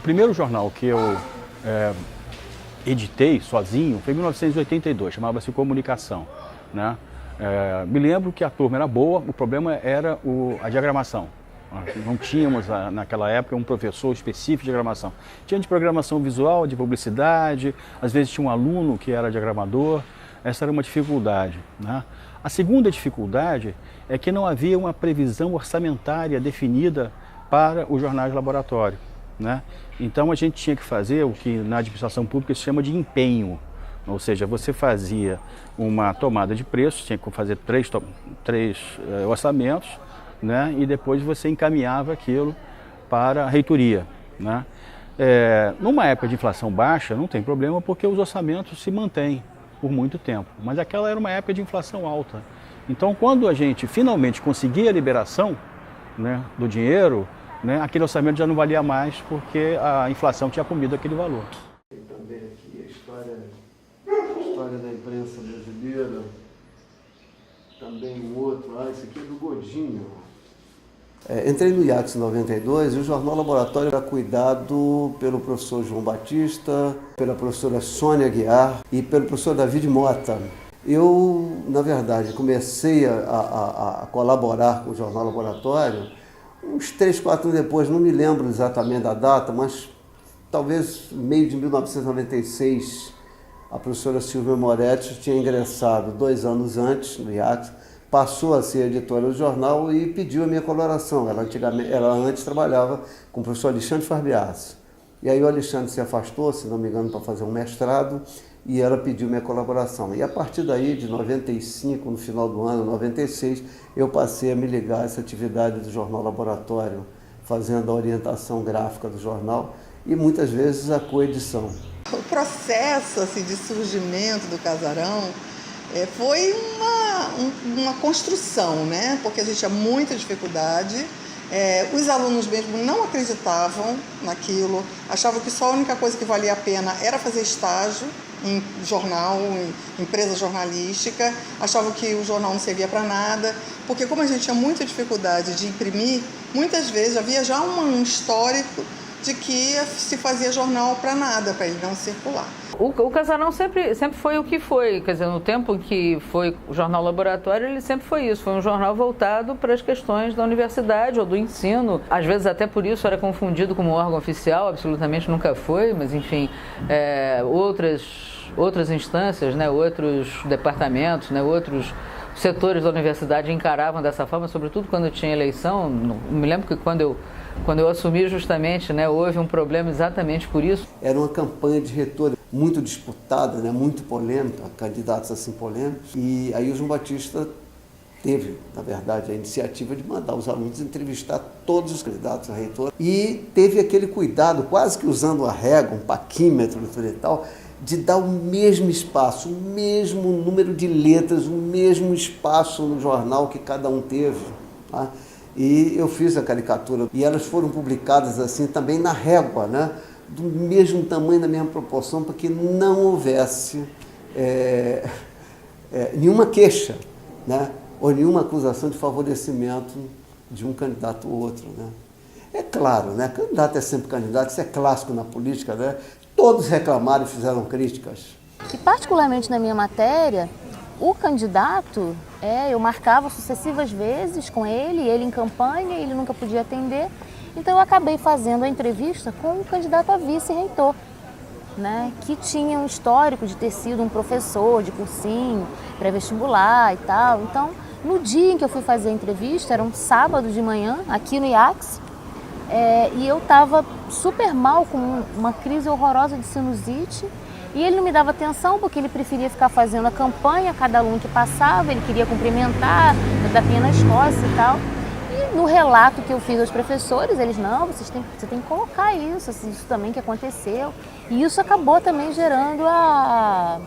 primeiro jornal que eu editei sozinho foi em 1982, chamava-se Comunicação, né? Me lembro que a turma era boa, o problema era a diagramação. Não tínhamos naquela época um professor específico de diagramação. Tinha de programação visual, de publicidade, às vezes tinha um aluno que era diagramador. Essa era uma dificuldade, né? A segunda dificuldade é que não havia uma previsão orçamentária definida para os jornais de laboratório, né? Então a gente tinha que fazer o que na administração pública se chama de empenho. Ou seja, você fazia uma tomada de preços, tinha que fazer três orçamentos, né? E depois você encaminhava aquilo para a reitoria, né? Numa época de inflação baixa não tem problema porque os orçamentos se mantêm por muito tempo, mas aquela era uma época de inflação alta. Então quando a gente finalmente conseguia a liberação, né, do dinheiro, né, aquele orçamento já não valia mais porque a inflação tinha comido aquele valor. Tem também aqui a história da imprensa brasileira, também um outro, esse aqui é do Godinho. Entrei no IACS em 92 e o Jornal Laboratório era cuidado pelo professor João Batista, pela professora Sônia Guiar e pelo professor David Mota. Eu, na verdade, comecei a colaborar com o Jornal Laboratório uns 3, 4 anos depois, não me lembro exatamente da data, mas talvez meio de 1996, a professora Silvia Moretti tinha ingressado 2 anos antes no IACS, passou a ser editora do jornal e pediu a minha colaboração. Ela antes trabalhava com o professor Alexandre Farbiato. E aí o Alexandre se afastou, se não me engano, para fazer um mestrado, e ela pediu minha colaboração. E a partir daí, de 95, no final do ano, 96, eu passei a me ligar a essa atividade do Jornal Laboratório, fazendo a orientação gráfica do jornal e muitas vezes a coedição. O processo assim, de surgimento do Casarão foi uma construção, né? Porque a gente tinha muita dificuldade. Os alunos mesmo não acreditavam naquilo, achavam que só a única coisa que valia a pena era fazer estágio em jornal, em empresa jornalística, achavam que o jornal não servia para nada, porque como a gente tinha muita dificuldade de imprimir, muitas vezes havia já um histórico de que se fazia jornal para nada, para ele não circular. O Casarão sempre foi o que foi, quer dizer, no tempo em que foi o Jornal Laboratório, ele sempre foi isso, foi um jornal voltado para as questões da universidade ou do ensino. Às vezes até por isso era confundido como órgão oficial, absolutamente nunca foi, mas enfim, outras instâncias, né, outros departamentos, né, outros setores da universidade encaravam dessa forma, sobretudo quando tinha eleição. Me lembro que quando eu assumi justamente, né, houve um problema exatamente por isso. Era uma campanha de retorno muito disputada, né, muito polêmica, candidatos assim polêmicos. E aí o João Batista teve, na verdade, a iniciativa de mandar os alunos entrevistar todos os candidatos a reitor. E teve aquele cuidado, quase que usando a régua, um paquímetro e tal, de dar o mesmo espaço, o mesmo número de letras, o mesmo espaço no jornal que cada um teve, tá? E eu fiz a caricatura e elas foram publicadas assim também na régua, né? Do mesmo tamanho, da mesma proporção, para que não houvesse nenhuma queixa, né? Ou nenhuma acusação de favorecimento de um candidato ou outro, né? É claro, né? Candidato é sempre candidato, isso é clássico na política, né? Todos reclamaram e fizeram críticas. E particularmente na minha matéria, o candidato, eu marcava sucessivas vezes com ele em campanha, ele nunca podia atender. Então eu acabei fazendo a entrevista com o candidato a vice-reitor, né, que tinha um histórico de ter sido um professor de cursinho, pré-vestibular e tal. Então, no dia em que eu fui fazer a entrevista, era um sábado de manhã, aqui no IACS, e eu estava super mal, com uma crise horrorosa de sinusite, e ele não me dava atenção porque ele preferia ficar fazendo a campanha, cada aluno que passava, ele queria cumprimentar, dar tapinha nas costas e tal. E no relato que eu fiz aos professores, eles, não, você tem que colocar isso também que aconteceu. E isso acabou também gerando a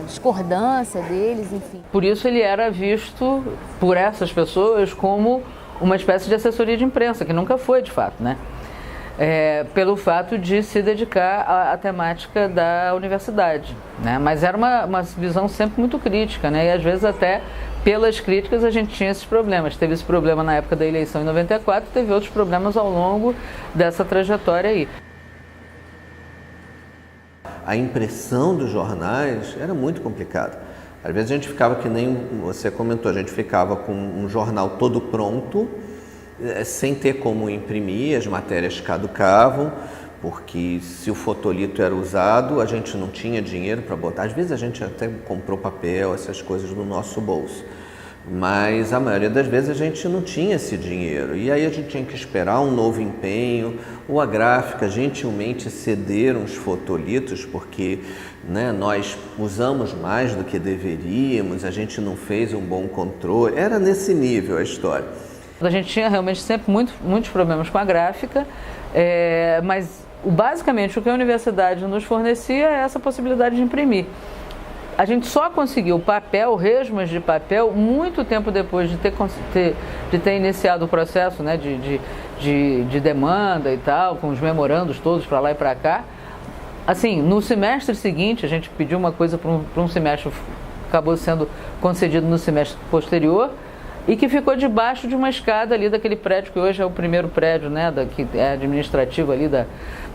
discordância deles, enfim. Por isso ele era visto por essas pessoas como uma espécie de assessoria de imprensa, que nunca foi de fato, né? Pelo fato de se dedicar à temática da universidade, né? Mas era uma visão sempre muito crítica, né? E às vezes até pelas críticas, a gente tinha esses problemas. Teve esse problema na época da eleição em 94, teve outros problemas ao longo dessa trajetória aí. A impressão dos jornais era muito complicada. Às vezes a gente ficava, que nem você comentou, a gente ficava com um jornal todo pronto, sem ter como imprimir, as matérias caducavam, porque se o fotolito era usado, a gente não tinha dinheiro para botar. Às vezes a gente até comprou papel, essas coisas no nosso bolso, mas a maioria das vezes a gente não tinha esse dinheiro. E aí a gente tinha que esperar um novo empenho, ou a gráfica gentilmente ceder uns fotolitos, porque nós usamos mais do que deveríamos, a gente não fez um bom controle. Era nesse nível a história. A gente tinha realmente sempre muitos problemas com a gráfica, mas basicamente o que a universidade nos fornecia é essa possibilidade de imprimir. A gente só conseguiu papel, resmas de papel, muito tempo depois de ter iniciado o processo, né, de demanda e tal, com os memorandos todos para lá e para cá. Assim, no semestre seguinte, a gente pediu uma coisa para um semestre, acabou sendo concedido no semestre posterior, e que ficou debaixo de uma escada ali daquele prédio, que hoje é o primeiro prédio, né, que é administrativo ali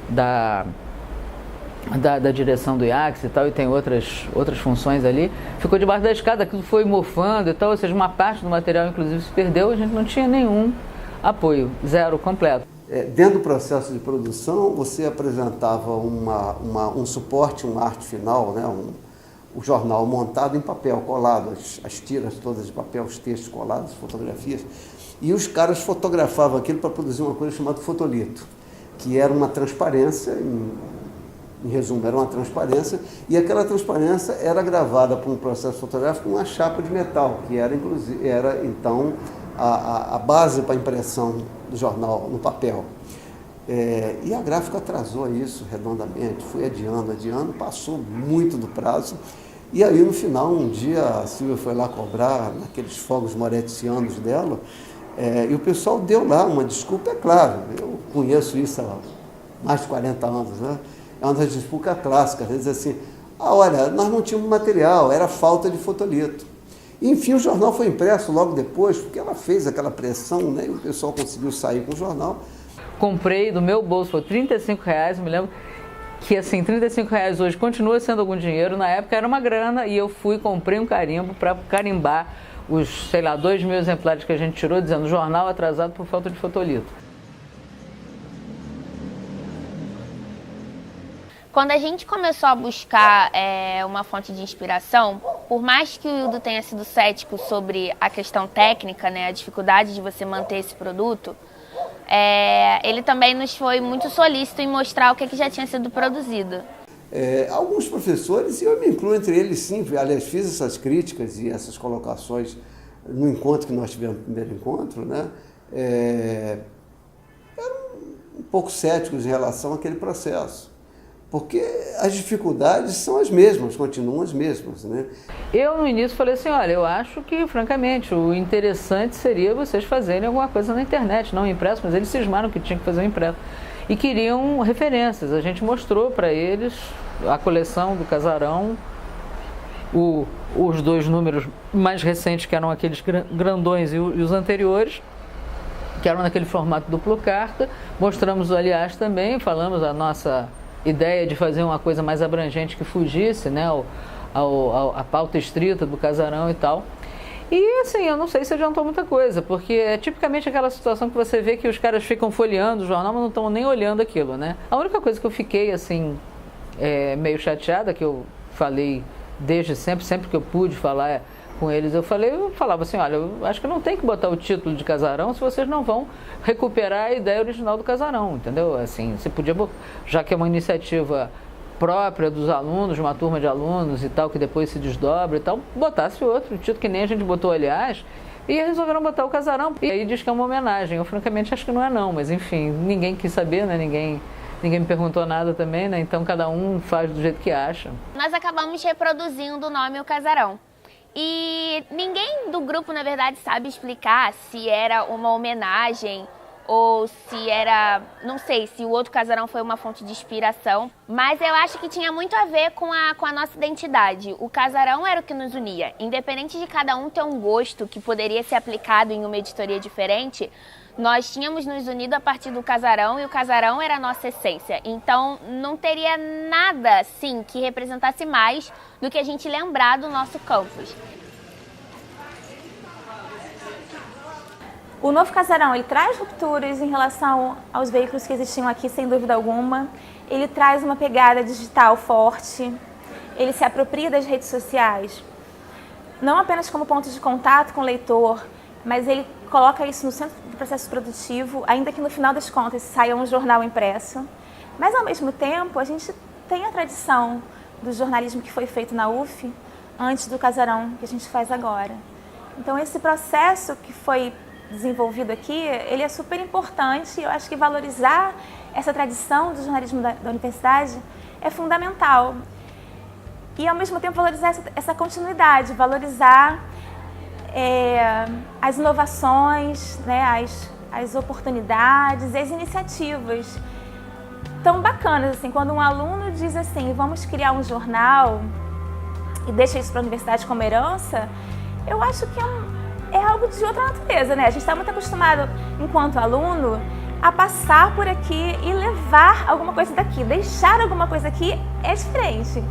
da direção do IACS e tal, e tem outras funções ali, ficou debaixo da escada, aquilo foi mofando e tal, ou seja, uma parte do material inclusive se perdeu, a gente não tinha nenhum apoio, zero completo. Dentro do processo de produção, você apresentava um suporte, uma arte final, né, o jornal montado em papel, colado, as tiras todas de papel, os textos colados, fotografias, e os caras fotografavam aquilo para produzir uma coisa chamada fotolito, que era uma transparência, em resumo, era uma transparência, e aquela transparência era gravada por um processo fotográfico com uma chapa de metal, que era então a base para a impressão do jornal no papel. E a gráfica atrasou isso redondamente, foi adiando, passou muito do prazo, e aí no final, um dia, a Silvia foi lá cobrar naqueles fogos moretianos dela, e o pessoal deu lá uma desculpa, é claro, eu conheço isso há mais de 40 anos, né? É uma das desculpas clássicas, diz assim, olha, nós não tínhamos material, era falta de fotolito. Enfim, o jornal foi impresso logo depois, porque ela fez aquela pressão, né, e o pessoal conseguiu sair com o jornal. Comprei do meu bolso, foi R$35, me lembro que assim, R$35 hoje continua sendo algum dinheiro, na época era uma grana, e eu comprei um carimbo para carimbar os, 2.000 exemplares que a gente tirou, dizendo jornal atrasado por falta de fotolito. Quando a gente começou a buscar uma fonte de inspiração, por mais que o Hildo tenha sido cético sobre a questão técnica, né, a dificuldade de você manter esse produto, ele também nos foi muito solícito em mostrar o que já tinha sido produzido. Alguns professores, e eu me incluo entre eles sim, aliás, fiz essas críticas e essas colocações no encontro que nós tivemos no primeiro encontro, né, eram um pouco céticos em relação àquele processo. Porque as dificuldades são as mesmas, continuam as mesmas, né? Eu, no início, falei assim, olha, eu acho que, francamente, o interessante seria vocês fazerem alguma coisa na internet, não impresso, mas eles cismaram que tinha que fazer um impresso. E queriam referências. A gente mostrou para eles a coleção do Casarão, os 2 números mais recentes, que eram aqueles grandões, e os anteriores, que eram naquele formato duplo carta. Mostramos o aliás também, falamos a nossa ideia de fazer uma coisa mais abrangente que fugisse, né, a pauta estrita do Casarão e tal. E assim, eu não sei se adiantou muita coisa, porque é tipicamente aquela situação que você vê que os caras ficam folheando o jornal, mas não estão nem olhando aquilo, né? A única coisa que eu fiquei assim, meio chateada, que eu falei desde sempre que eu pude falar com eles, eu falava assim, olha, eu acho que não tem que botar o título de Casarão se vocês não vão recuperar a ideia original do Casarão, entendeu? Assim, você podia, já que é uma iniciativa própria dos alunos, uma turma de alunos e tal, que depois se desdobra e tal, botasse outro título, que nem a gente botou, aliás, e resolveram botar o Casarão. E aí diz que é uma homenagem. Eu, francamente, acho que não é não, mas enfim, ninguém quis saber, né? Ninguém me perguntou nada também, né? Então cada um faz do jeito que acha. Nós acabamos reproduzindo o nome O Casarão. E ninguém do grupo, na verdade, sabe explicar se era uma homenagem ou se era, não sei, se o outro casarão foi uma fonte de inspiração, mas eu acho que tinha muito a ver com a nossa identidade. O casarão era o que nos unia. Independente de cada um ter um gosto que poderia ser aplicado em uma editoria diferente, nós tínhamos nos unido a partir do casarão e o casarão era a nossa essência. Então não teria nada, sim, que representasse mais do que a gente lembrar do nosso campus. O novo casarão, ele traz rupturas em relação aos veículos que existiam aqui, sem dúvida alguma. Ele traz uma pegada digital forte, ele se apropria das redes sociais, não apenas como ponto de contato com o leitor, mas ele coloca isso no centro do processo produtivo, ainda que no final das contas saia um jornal impresso. Mas, ao mesmo tempo, a gente tem a tradição do jornalismo que foi feito na UF antes do casarão que a gente faz agora. Então, esse processo que foi desenvolvido aqui, ele é super importante e eu acho que valorizar essa tradição do jornalismo da universidade é fundamental. E, ao mesmo tempo, valorizar essa continuidade, valorizar as inovações, né, as oportunidades, as iniciativas tão bacanas. Assim, quando um aluno diz assim, vamos criar um jornal e deixa isso para a universidade como herança, eu acho que é algo de outra natureza, né? A gente está muito acostumado, enquanto aluno, a passar por aqui e levar alguma coisa daqui. Deixar alguma coisa aqui é diferente.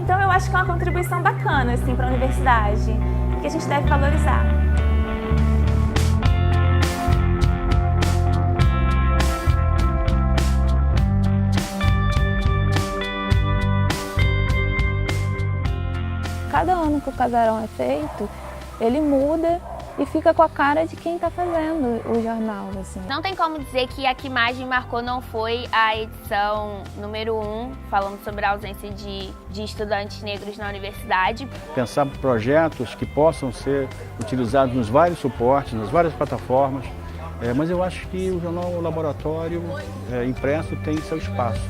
Então eu acho que é uma contribuição bacana assim, para a universidade, que a gente deve valorizar. Cada ano que o casarão é feito, ele muda e fica com a cara de quem está fazendo o jornal, assim. Não tem como dizer que a Que Imagem Marcou não foi a edição número 1, falando sobre a ausência de estudantes negros na universidade. Pensar projetos que possam ser utilizados nos vários suportes, nas várias plataformas, mas eu acho que o jornal Laboratório impresso tem seu espaço.